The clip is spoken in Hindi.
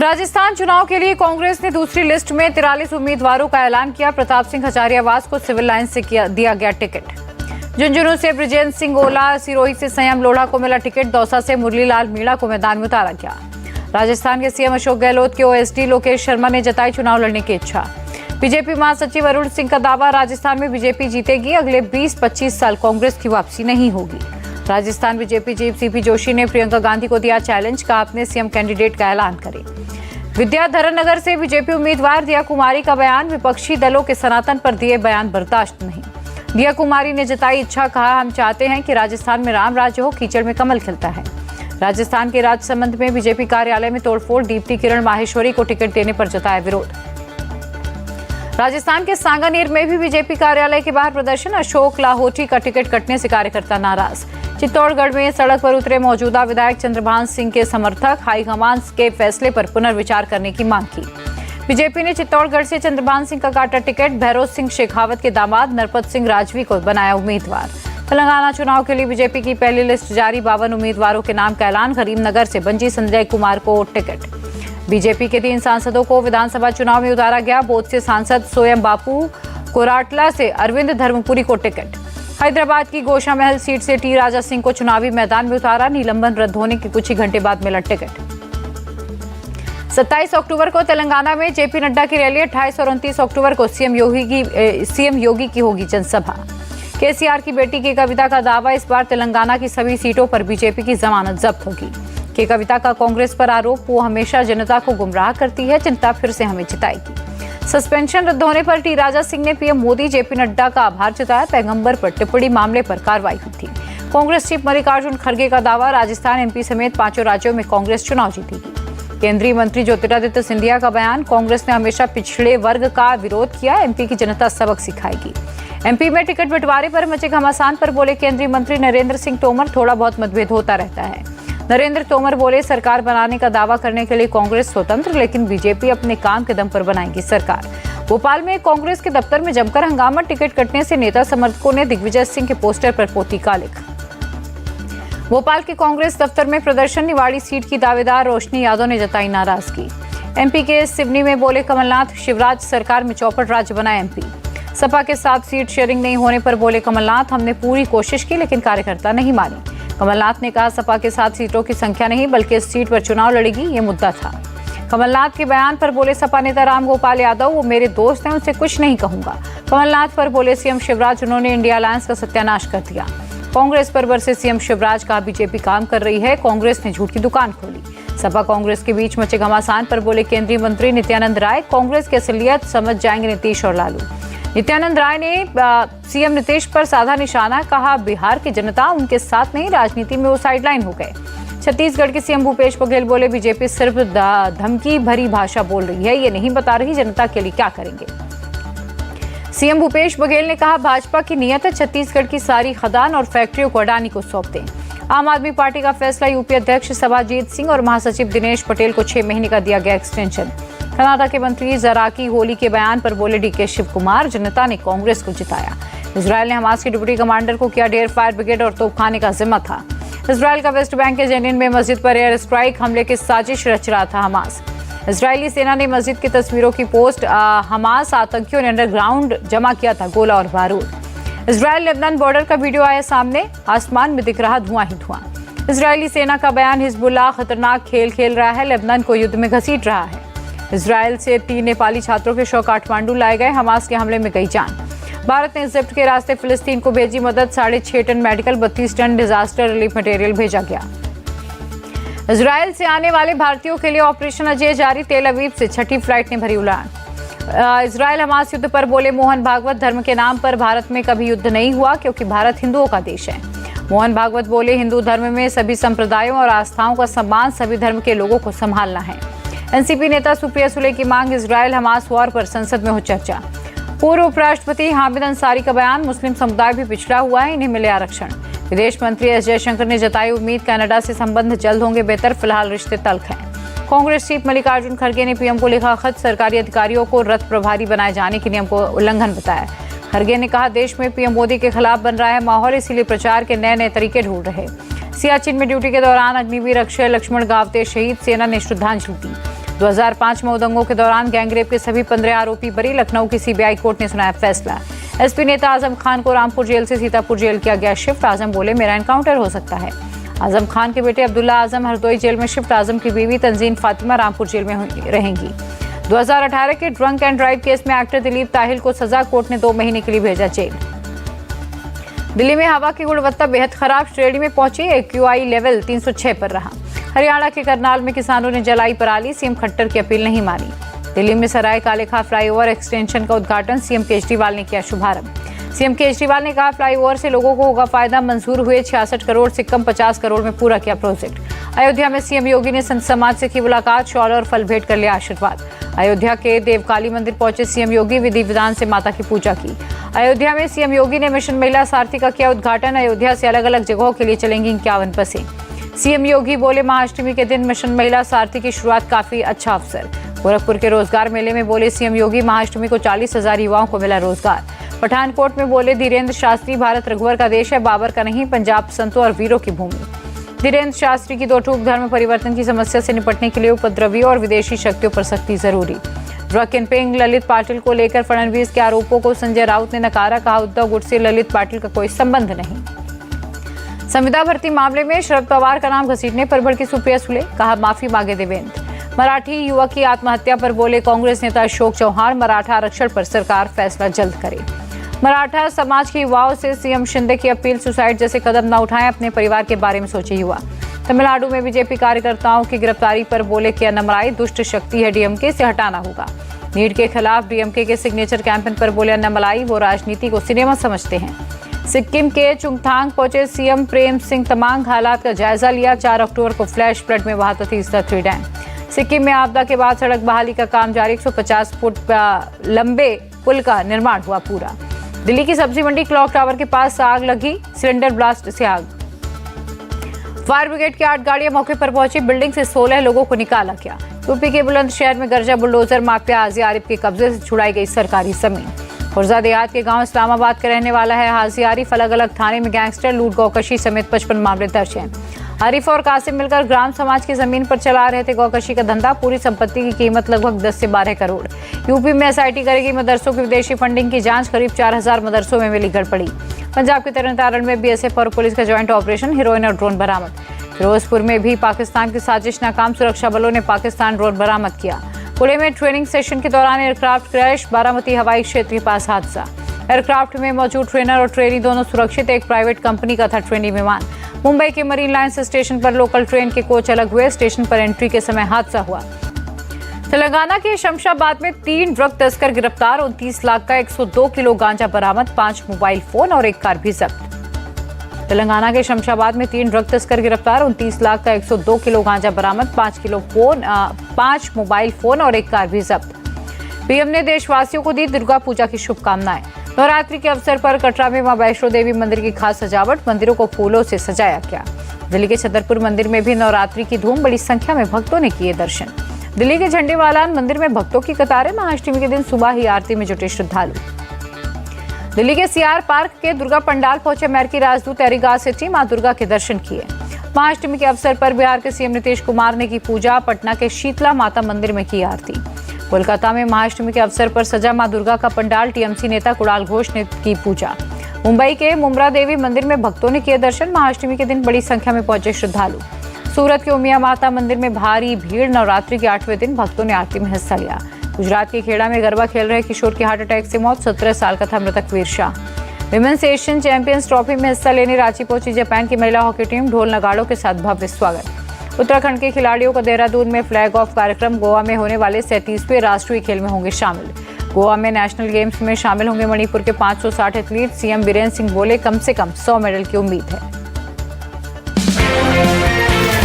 राजस्थान चुनाव के लिए कांग्रेस ने दूसरी लिस्ट में 43 उम्मीदवारों का ऐलान किया। प्रताप सिंह हजारियावास को सिविल लाइन से दिया गया टिकट। झुंझुनू से ब्रिजेंद्र सिंह ओला, सिरोही से संयम लोढ़ा को मिला टिकट। दौसा से मुरलीलाल मीणा को मैदान में उतारा गया। राजस्थान के सीएम अशोक गहलोत के ओएसडी लोकेश शर्मा ने जताई चुनाव लड़ने की इच्छा। बीजेपी महासचिव अरुण सिंह का दावा, राजस्थान में बीजेपी जीतेगी। अगले 20-25 साल कांग्रेस की वापसी नहीं होगी। Rajasthan BJP chief CP Joshi ने प्रियंका गांधी को दिया चैलेंज, कहा अपने सीएम कैंडिडेट का ऐलान करें। विद्याधर नगर से बीजेपी उम्मीदवार दिया कुमारी का बयान, विपक्षी दलों के सनातन पर दिए बयान बर्दाश्त नहीं। दिया कुमारी ने जताई इच्छा, कहा हम चाहते हैं कि राजस्थान में राम राज्य हो, कीचड़ में कमल खिलता है। राजस्थान के राजसमंद में बीजेपी कार्यालय में तोड़फोड़, दीप्ति किरण माहेश्वरी को टिकट देने पर जताया विरोध। राजस्थान के सांगानेर में भी बीजेपी कार्यालय के बाहर प्रदर्शन, अशोक लाहोटी का टिकट कटने से कार्यकर्ता नाराज। चित्तौड़गढ़ में सड़क पर उतरे मौजूदा विधायक चंद्रभान सिंह के समर्थक, हाईकमान के फैसले पर पुनर्विचार करने की मांग की। बीजेपी ने चित्तौड़गढ़ से चंद्रभान सिंह का काटा टिकट। भैरोज सिंह शेखावत के दामाद नरपत सिंह राजवी को बनाया उम्मीदवार। तेलंगाना चुनाव के लिए बीजेपी की पहली लिस्ट जारी, 52 उम्मीदवारों के नाम का ऐलान। करीमनगर से बंजी संजय कुमार को टिकट। बीजेपी के 3 सांसदों को विधानसभा चुनाव में उतारा गया। बोध से सांसद सोयम बापू, कोराटला से अरविंद धर्मपुरी को टिकट। हैदराबाद की गोशा महल सीट से टी राजा सिंह को चुनावी मैदान में उतारा। निलंबन रद्द होने के कुछ ही घंटे बाद मिला टिकट। 27 अक्टूबर को तेलंगाना में जेपी नड्डा की रैली। 28 और 29 अक्टूबर को सीएम योगी की होगी जनसभा। केसीआर की बेटी के कविता का दावा, इस बार तेलंगाना की सभी सीटों पर बीजेपी की जमानत जब्त होगी। के कविता का कांग्रेस पर आरोप, वो हमेशा जनता को गुमराह करती है, जनता फिर से हमें जिताएगी। सस्पेंशन रद्द होने पर टी राजा सिंह ने पीएम मोदी, जेपी नड्डा का आभार जताया। पैगंबर पर टिप्पणी मामले पर कार्रवाई हुई थी। कांग्रेस चीफ मल्लिकार्जुन खड़गे का दावा, राजस्थान, एमपी समेत 5 राज्यों में कांग्रेस चुनाव जीतेगी। केंद्रीय मंत्री ज्योतिरादित्य सिंधिया का बयान, कांग्रेस ने हमेशा पिछड़े वर्ग का विरोध किया, एमपी की जनता सबक सिखाएगी। एमपी में टिकट बंटवारे पर मचे घमासान पर बोले केंद्रीय मंत्री नरेंद्र सिंह तोमर, थोड़ा बहुत मतभेद होता रहता है। नरेंद्र तोमर बोले, सरकार बनाने का दावा करने के लिए कांग्रेस स्वतंत्र, लेकिन बीजेपी अपने काम के दम पर बनाएगी सरकार। भोपाल में कांग्रेस के दफ्तर में जमकर हंगामा, टिकट कटने से नेता समर्थकों ने दिग्विजय सिंह के पोस्टर पर पोती कालिख। भोपाल के कांग्रेस दफ्तर में प्रदर्शन, निवाड़ी सीट की दावेदार रोशनी यादव ने जताई नाराजगी। एमपी के सिवनी में बोले कमलनाथ, शिवराज सरकार में चौपट राज्य बनाए एमपी। सपा के साथ सीट शेयरिंग नहीं होने पर बोले कमलनाथ, हमने पूरी कोशिश की लेकिन कार्यकर्ता नहीं माने। कमलनाथ ने कहा, सपा के साथ सीटों की संख्या नहीं बल्कि इस सीट पर चुनाव लड़ेगी, ये मुद्दा था। कमलनाथ के बयान पर बोले सपा नेता राम गोपाल यादव, वो मेरे दोस्त हैं, उनसे कुछ नहीं कहूंगा। कमलनाथ पर बोले सीएम शिवराज, उन्होंने इंडिया अलायंस का सत्यानाश कर दिया। कांग्रेस पर बरसे सीएम शिवराज, कहा बीजेपी काम कर रही है, कांग्रेस ने झूठ की दुकान खोली। सपा कांग्रेस के बीच मचे घमासान पर बोले केंद्रीय मंत्री नित्यानंद राय, कांग्रेस की असलियत समझ जाएंगे नीतीश और लालू। नित्यानंद राय ने सीएम नीतीश पर साधा निशाना, कहा बिहार की जनता उनके साथ नहीं, राजनीति में वो साइडलाइन हो गए। छत्तीसगढ़ के सीएम भूपेश बघेल बोले बीजेपी सिर्फ धमकी भरी भाषा बोल रही है, ये नहीं बता रही जनता के लिए क्या करेंगे। सीएम भूपेश बघेल ने कहा, भाजपा की नीयत है छत्तीसगढ़ की सारी खदान और फैक्ट्रियों को अडानी को सौंप दें। आम आदमी पार्टी का फैसला, यूपी अध्यक्ष सभाजीत सिंह और महासचिव दिनेश पटेल को 6 महीने का दिया गया एक्सटेंशन। कर्नाटक के मंत्री जराकी होली के बयान पर बोले डीके शिव कुमार, जनता ने कांग्रेस को जिताया। इजरायल ने हमास के डिप्टी कमांडर को किया ढेर, फायर ब्रिगेड और तोपखाने का जिम्मा था। इजरायल का वेस्ट बैंक के जेनिन में मस्जिद पर एयर स्ट्राइक हमले की साजिश रच रहा था हमास। इजरायली सेना ने मस्जिद की तस्वीरों की पोस्ट, हमास आतंकियों ने अंडरग्राउंड जमा किया था गोला और बारूद। इजरायल लेबनान बॉर्डर का वीडियो आया सामने, आसमान में दिख रहा धुआं ही धुआं। इजरायली सेना का बयान, हिजबुल्लाह खतरनाक खेल खेल रहा है, लेबनान को युद्ध में घसीट रहा है। इजरायल से 3 नेपाली छात्रों के शव काठमांडू लाए गए, हमास के हमले में गई जान। भारत ने इजिप्ट के रास्ते फिलिस्तीन को भेजी मदद, 6.5 ton medical, 32 ton disaster relief material भेजा गया। इजरायल से आने वाले भारतीयों के लिए ऑपरेशन अजय जारी, तेल अवीव से 6ठी फ्लाइट ने भरी उड़ान। इजरायल हमास युद्ध पर बोले मोहन भागवत, धर्म के नाम पर भारत में कभी युद्ध नहीं हुआ क्योंकि भारत हिंदुओं का देश है। मोहन भागवत बोले, हिंदू धर्म में सभी संप्रदायों और आस्थाओं का सम्मान, सभी धर्म के लोगों को संभालना है। एनसीपी नेता सुप्रिया सुले की मांग, इजरायल हमास वॉर पर संसद में हो चर्चा। पूर्व उपराष्ट्रपति हामिद अंसारी का बयान, मुस्लिम समुदाय भी पिछड़ा हुआ है, इन्हें मिले आरक्षण। विदेश मंत्री एस जयशंकर ने जताई उम्मीद, कनाडा से संबंध जल्द होंगे बेहतर, फिलहाल रिश्ते तल्ख हैं। कांग्रेस चीफ मल्लिकार्जुन खड़गे ने पीएम को लिखा खत, सरकारी अधिकारियों को रथ प्रभारी बनाए जाने के नियम को उल्लंघन बताया। खड़गे ने कहा, देश में पीएम मोदी के खिलाफ बन रहा है माहौल, इसीलिए प्रचार के नए नए तरीके ढूंढ रहे। सियाचिन में ड्यूटी के दौरान अग्निवीर अक्षय लक्ष्मण गावते शहीद, सेना ने श्रद्धांजलि दी। 2005 में दंगों के दौरान गैंगरेप के सभी 15 आरोपी बरी। लखनऊ की सीबीआई कोर्ट ने सुनाया फैसला। एसपी नेता आजम खान को रामपुर जेल से सीतापुर जेल किया गया शिफ्ट। आजम बोले मेरा एनकाउंटर हो सकता है। आजम खान के बेटे अब्दुल्ला आजम हरदोई जेल में शिफ्ट। आजम की बीवी तंजीन फातिमा रामपुर जेल में रहेंगी। 2018 के ड्रंक एंड ड्राइव केस में एक्टर दिलीप ताहिल को सजा। कोर्ट ने 2 महीने के लिए भेजा जेल। दिल्ली में हवा की गुणवत्ता बेहद खराब श्रेणी में पहुंची। AQI लेवल 306 पर रहा। हरियाणा के करनाल में किसानों ने जलाई पराली। सीएम खट्टर की अपील नहीं मानी। दिल्ली में सराय कालेखां फ्लाईओवर एक्सटेंशन का उद्घाटन सीएम केजरीवाल ने किया शुभारंभ। सीएम केजरीवाल ने कहा फ्लाईओवर से लोगों को होगा फायदा। मंजूर हुए 66 करोड़ से कम 50 करोड़ में पूरा किया प्रोजेक्ट। अयोध्या में सीएम योगी ने संत समाज से की मुलाकात। शॉल और फल भेंट कर लिया आशीर्वाद। अयोध्या के देवकाली मंदिर पहुंचे सीएम योगी। विधि विधान से माता की पूजा की। अयोध्या में सीएम योगी ने मिशन महिला सारथी का किया उद्घाटन। अयोध्या से अलग अलग जगहों के लिए चलेंगी 51 बसें। सीएम योगी बोले महाअष्टमी के दिन मिशन महिला सारथी की शुरुआत काफी अच्छा अवसर। गोरखपुर के रोजगार मेले में बोले सीएम योगी महाअष्टमी को 40,000 युवाओं को मिला रोजगार। पठानकोट में बोले धीरेन्द्र शास्त्री भारत रघुवर का देश है, बाबर का नहीं, पंजाब संतों और वीरों की भूमि। धीरेन्द्र शास्त्री की 2 टूक धर्म परिवर्तन की समस्या से निपटने के लिए उपद्रवियों और विदेशी शक्तियों पर सख्ती जरूरी। ड्रग किंगपिन ललित पाटिल को लेकर फडणवीस के आरोपों को संजय राउत ने नकारा। कहा उद्धव गुट से ललित पाटिल का कोई संबंध नहीं। संविदा भर्ती मामले में शरद पवार का नाम घसीटने पर भड़की सुप्रिया सुले। कहा माफी मांगे देवेंद्र। मराठी युवक की आत्महत्या पर बोले कांग्रेस नेता अशोक चौहान। मराठा आरक्षण पर सरकार फैसला जल्द करे। मराठा समाज के युवाओं से सीएम शिंदे की अपील। सुसाइड जैसे कदम न उठाएं, अपने परिवार के बारे में सोचे युवा। तमिलनाडु में बीजेपी कार्यकर्ताओं की गिरफ्तारी पर बोले कि अन्नामलाई दुष्ट शक्ति है, डीएमके से हटाना होगा। नीट के खिलाफ डीएमके के सिग्नेचर कैंपेन पर बोले अन्नामलाई वो राजनीति को सिनेमा समझते हैं। सिक्किम के चुंगथांग पहुंचे सीएम प्रेम सिंह तमांग। हालात का जायजा लिया। 4 अक्टूबर को फ्लैश फ्लड में बहा तीसरा 3 डैम। सिक्किम में आपदा के बाद सड़क बहाली का काम जारी। 150 फुट लंबे पुल का निर्माण हुआ पूरा। दिल्ली की सब्जी मंडी क्लॉक टावर के पास आग लगी। सिलेंडर ब्लास्ट से आग। फायर ब्रिगेड की 8 गाड़ियां मौके पर पहुंची। बिल्डिंग से 16 लोगों को निकाला गया। यूपी के बुलंदशहर में गर्जा बुलडोजर। माफिया हाजी आरिफ के कब्जे से छुड़ाई गई सरकारी जमीन। खुर्जा देहात के गांव इस्लामाबाद का रहने वाला है हाजी आरिफ। अलग अलग थाने में गैंगस्टर, लूट, गौकशी समेत 55 मामले दर्ज हैं। आरिफ और कासिम मिलकर ग्राम समाज की जमीन पर चला रहे थे गौकशी का धंधा। पूरी संपत्ति की कीमत लगभग 10 से 12 करोड़। यूपी में एसआईटी करेगी मदरसों की विदेशी फंडिंग की जांच। करीब 4000 मदरसों में मिली गड़बड़ी। पंजाब के तरनतारण में बीएसएफ और पुलिस का ज्वाइंट ऑपरेशन। हेरोइन और ड्रोन बरामद। फिरोजपुर में भी पाकिस्तान की साजिश नाकाम। सुरक्षा बलों ने पाकिस्तान ड्रोन बरामद किया। पुणे में ट्रेनिंग सेशन के दौरान एयरक्राफ्ट क्रैश। बारामती हवाई क्षेत्र के पास हादसा। एयरक्राफ्ट में मौजूद ट्रेनर और ट्रेनी दोनों सुरक्षित। एक प्राइवेट कंपनी का था ट्रेनी विमान। मुंबई के मरीन लाइन्स स्टेशन पर लोकल ट्रेन के कोच अलग हुए। स्टेशन पर एंट्री के समय हादसा हुआ। तेलंगाना के शमशाबाद में 3 ड्रग तस्कर गिरफ्तार। 29 लाख का 102 किलो गांजा बरामद। 5 मोबाइल फोन और 1 कार भी जब्त। तेलंगाना के शमशाबाद में 3 ड्रग तस्कर गिरफ्तार। 29 लाख का 102 किलो गांजा बरामद। 5 मोबाइल फोन और 1 कार भी जब्त। पीएम ने देशवासियों को दी दुर्गा पूजा की शुभकामनाएं। नवरात्रि के अवसर पर कटरा में मां वैष्णो देवी मंदिर की खास सजावट। मंदिरों को फूलों से सजाया गया। दिल्ली के छतरपुर मंदिर में भी नवरात्रि की धूम। बड़ी संख्या में भक्तों ने किए दर्शन। दिल्ली के झंडेवालान मंदिर में भक्तों की कतारें। महाअष्टमी के दिन सुबह ही आरती में जुटे श्रद्धालु। दिल्ली के सीआर पार्क के दुर्गा पंडाल पहुंचे अमेरिकी राजदूत एरिगा सिटी। मां दुर्गा के दर्शन किए। महाअष्टमी के अवसर पर बिहार के सीएम नीतीश कुमार ने की पूजा। पटना के शीतला माता मंदिर में की आरती। कोलकाता में महाअष्टमी के अवसर पर सजा मां दुर्गा का पंडाल। टीएमसी नेता कुणाल घोष ने की पूजा। मुंबई के मुम्बरा देवी मंदिर में भक्तों ने किए दर्शन। महाअष्टमी के दिन बड़ी संख्या में पहुंचे श्रद्धालु। सूरत के उमिया माता मंदिर में भारी भीड़। नवरात्रि के 8वें दिन भक्तों ने आरती में हिस्सा लिया। गुजरात के खेड़ा में गरबा खेल रहे किशोर की हार्ट अटैक से मौत। 17 साल का था मृतक Veer Shah. Women's Asian champions trophy में हिस्सा लेने रांची पहुंची जापान की महिला हॉकी टीम। ढोल नगाड़ों के साथ भव्य स्वागत। उत्तराखंड के खिलाड़ियों का देहरादून में फ्लैग ऑफ कार्यक्रम। गोवा में होने वाले 37वें राष्ट्रीय खेल में होंगे शामिल। गोवा में नेशनल गेम्स में शामिल होंगे मणिपुर के 560 एथलीट। सीएम बीरेन्द्र सिंह बोले कम से कम 100 मेडल की उम्मीद है।